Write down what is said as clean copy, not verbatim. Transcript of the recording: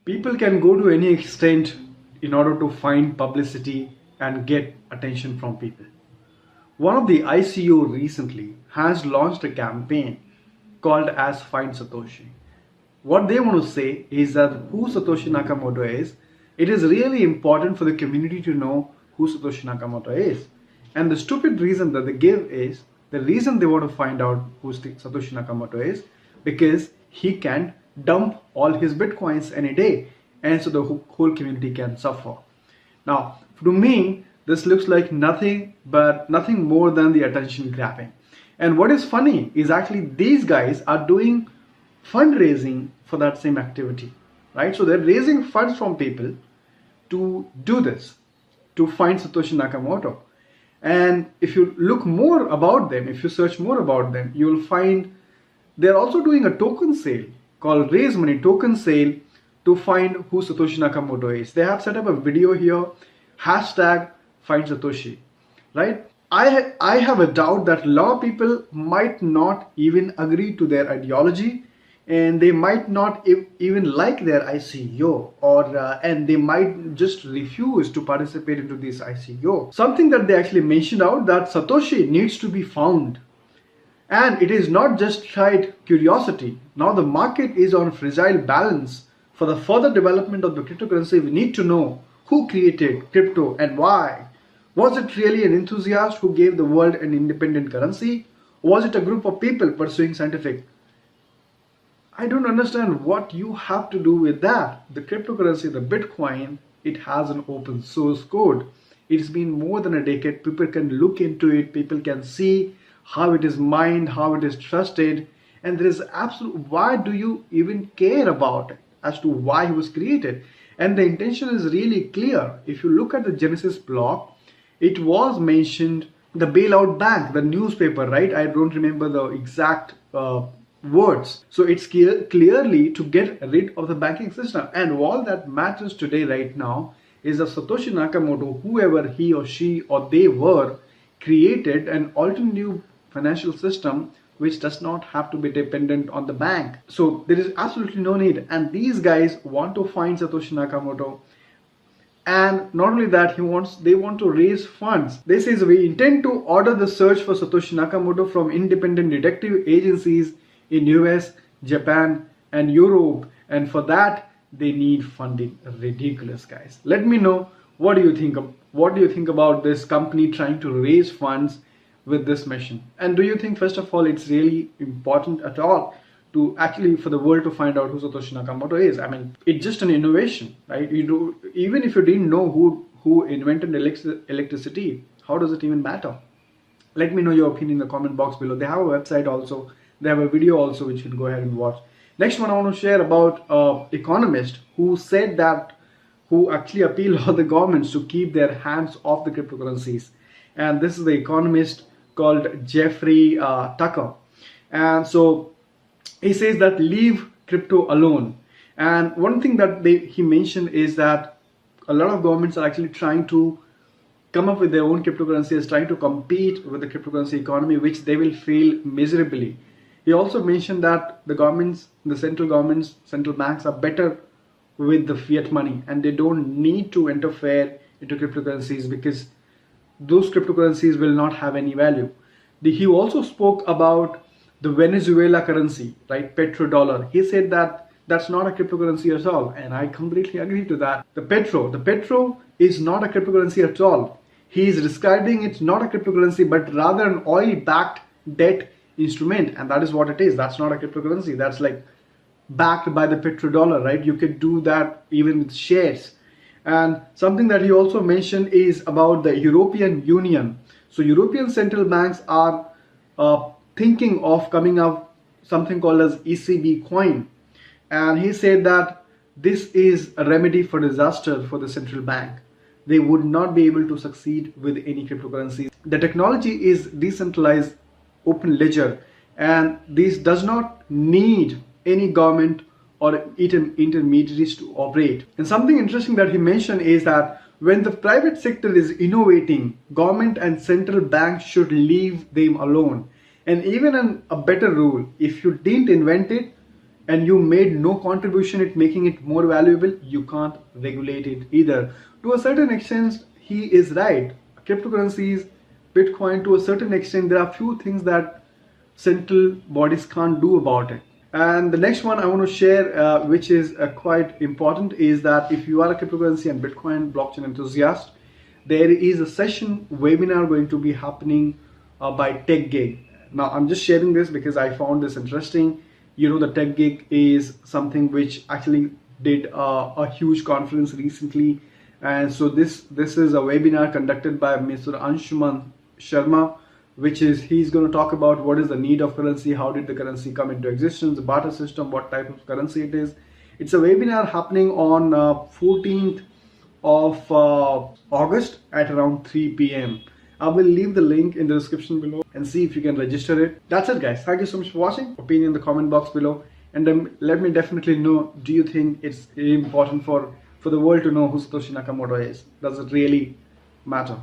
People can go to any extent in order to find publicity and get attention from people. One of the ICO recently has launched a campaign called as Find Satoshi. What they want to say is that who Satoshi Nakamoto is, it is really important for the community to know who Satoshi Nakamoto is. And the stupid reason that they give is, the reason they want to find out who Satoshi Nakamoto is, because he can dump all his bitcoins any day, and so the whole community can suffer. Now, to me, this looks like nothing more than the attention grabbing. And what is funny is actually these guys are doing fundraising for that same activity, right? So they're raising funds from people to do this, to find Satoshi Nakamoto. And if you look more about them, if you search more about them, you will find they're also doing a token sale called Raise Money Token Sale to find who Satoshi Nakamoto is. They have set up a video here, hashtag Find Satoshi, right? I have a doubt that a lot of people might not even agree to their ideology, and they might not even like their ICO, and they might just refuse to participate into this ICO. Something that they actually mentioned out, that Satoshi needs to be found. And it is not just tried curiosity. Now the market is on fragile balance. For the further development of the cryptocurrency, we need to know who created crypto and why. Was it really an enthusiast who gave the world an independent currency? Or was it a group of people pursuing scientific? I don't understand what you have to do with that. The cryptocurrency, the Bitcoin, it has an open source code. It's been more than a decade. People can look into it. People can see how it is mined, how it is trusted, and there is why do you even care about it as to why it was created? And the intention is really clear. If you look at the Genesis block, it was mentioned the bailout bank, the newspaper, right? I don't remember the exact words. So it's clearly to get rid of the banking system. And all that matters today right now is that Satoshi Nakamoto, whoever he or she or they were, created an alternative financial system which does not have to be dependent on the bank. So there is absolutely no need. And these guys want to find Satoshi Nakamoto. And not only that, they want to raise funds. They say we intend to order the search for Satoshi Nakamoto from independent detective agencies in US, Japan, and Europe. And for that, they need funding. Ridiculous, guys. Let me know, what do you think? What do you think about this company trying to raise funds with this mission? And do you think, first of all, it's really important at all to actually for the world to find out who Satoshi Nakamoto is? I mean, it's just an innovation, right? Even if you didn't know who invented electricity, how does it even matter? Let me know your opinion in the comment box below. They have a website also. They have a video also which you can go ahead and watch. Next one I want to share about economist who actually appealed on the governments to keep their hands off the cryptocurrencies. And this is the economist called Jeffrey Tucker. And so he says that leave crypto alone. And one thing that he mentioned is that a lot of governments are actually trying to come up with their own cryptocurrencies, trying to compete with the cryptocurrency economy, which they will fail miserably. He also mentioned that the governments, the central governments, central banks are better with the fiat money and they don't need to interfere into cryptocurrencies because those cryptocurrencies will not have any value. He also spoke about the Venezuela currency, right? Petrodollar. He said that that's not a cryptocurrency at all. And I completely agree to that. The petro is not a cryptocurrency at all. He is describing it's not a cryptocurrency, but rather an oil-backed debt instrument. And that is what it is. That's not a cryptocurrency. That's like backed by the petrodollar, right? You could do that even with shares. And something that he also mentioned is about the European Union. So European central banks are thinking of coming up something called as ECB coin. And he said that this is a remedy for disaster for the central bank. They would not be able to succeed with any cryptocurrency. The technology is decentralized open ledger, and this does not need any government or intermediaries to operate. And something interesting that he mentioned is that when the private sector is innovating, government and central banks should leave them alone. And even a better rule, if you didn't invent it, and you made no contribution in making it more valuable, you can't regulate it either. To a certain extent, he is right. Cryptocurrencies, Bitcoin, to a certain extent, there are few things that central bodies can't do about it. And the next one I want to share, which is quite important, is that if you are a cryptocurrency and Bitcoin blockchain enthusiast, there is a session webinar going to be happening by TechGig. Now, I'm just sharing this because I found this interesting. You know, the TechGig is something which actually did a huge conference recently, and so this is a webinar conducted by Mr. Anshuman Sharma, which is he's going to talk about what is the need of currency, how did the currency come into existence, the barter system, what type of currency it is. It's a webinar happening on 14th of August at around 3 p.m. I will leave the link in the description below and see if you can register it. That's it, guys. Thank you so much for watching. Opinion in the comment box below, and then let me definitely know, do you think it's important for the world to know who Satoshi Nakamoto is? Does it really matter?